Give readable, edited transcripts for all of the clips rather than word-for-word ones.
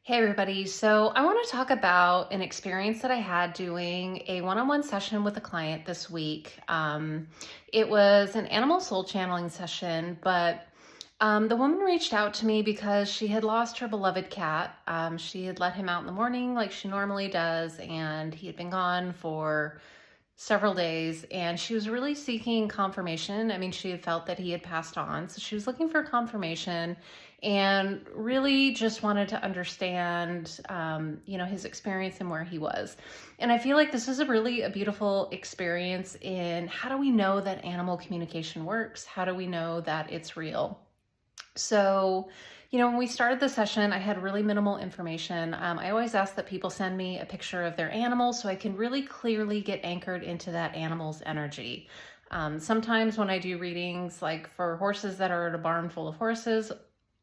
Hey everybody. So I want to talk about an experience that I had doing a one-on-one session with a client this week. It was an animal soul channeling session, but the woman reached out to me because she had lost her beloved cat. She had let him out in the morning like she normally does, and he had been gone for several days, and she was really seeking confirmation. I mean, she had felt that he had passed on, so she was looking for confirmation and really just wanted to understand, his experience and where he was. And I feel like this is a beautiful experience in how do we know that animal communication works? How do we know that it's real? So, when we started the session, I had really minimal information. I always ask that people send me a picture of their animal so I can really clearly get anchored into that animal's energy. Sometimes when I do readings, like for horses that are at a barn full of horses,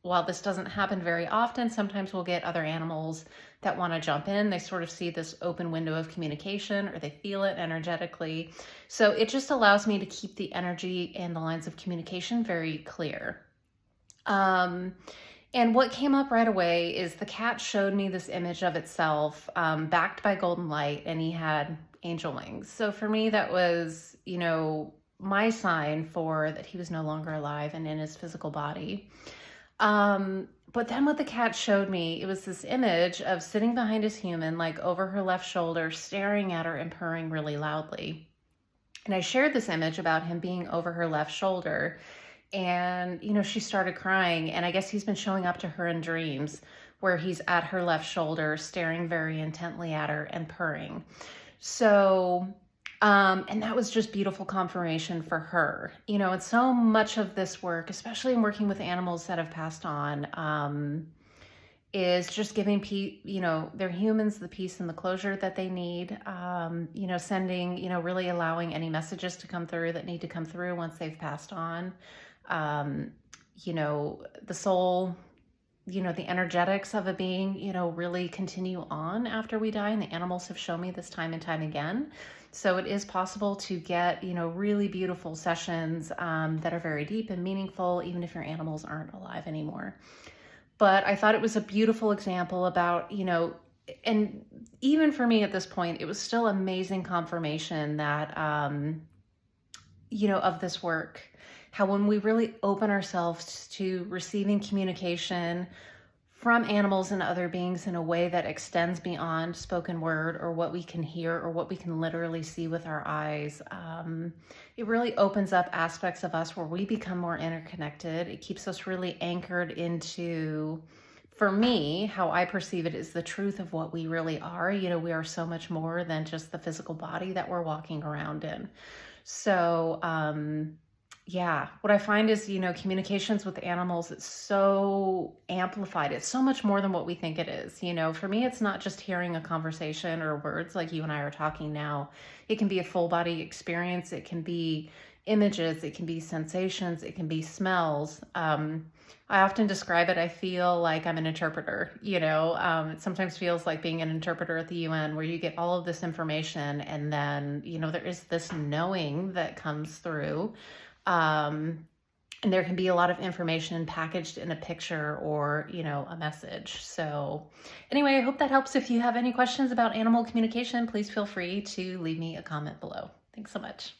while this doesn't happen very often, sometimes we'll get other animals that want to jump in. They sort of see this open window of communication or they feel it energetically. So it just allows me to keep the energy and the lines of communication very clear. Um, and what came up right away is the cat showed me this image of itself, backed by golden light, and he had angel wings. So for me, that was, my sign for that he was no longer alive and in his physical body. But then what the cat showed me, it was this image of sitting behind his human, like over her left shoulder, staring at her and purring really loudly. And I shared this image about him being over her left shoulder. And, she started crying. And I guess he's been showing up to her in dreams where he's at her left shoulder, staring very intently at her and purring. So, and that was just beautiful confirmation for her. And so much of this work, especially in working with animals that have passed on, is just giving their humans the peace and the closure that they need, sending, really allowing any messages to come through that need to come through once they've passed on. The soul, the energetics of a being, really continue on after we die. And the animals have shown me this time and time again. So it is possible to get, really beautiful sessions that are very deep and meaningful, even if your animals aren't alive anymore. But I thought it was a beautiful example about, and even for me at this point, it was still amazing confirmation that, of this work, how when we really open ourselves to receiving communication from animals and other beings in a way that extends beyond spoken word or what we can hear or what we can literally see with our eyes, it really opens up aspects of us where we become more interconnected. It keeps us really anchored into, for me, how I perceive it is the truth of what we really are. We are so much more than just the physical body that we're walking around in. So, what I find is, communications with animals, it's so amplified. It's so much more than what we think it is. For me, it's not just hearing a conversation or words like you and I are talking now. It can be a full body experience. It can be images. It can be sensations. It can be smells. I often describe it, I feel like I'm an interpreter. It sometimes feels like being an interpreter at the UN where you get all of this information and then, there is this knowing that comes through. And there can be a lot of information packaged in a picture or, a message. So anyway, I hope that helps. If you have any questions about animal communication, please feel free to leave me a comment below. Thanks so much.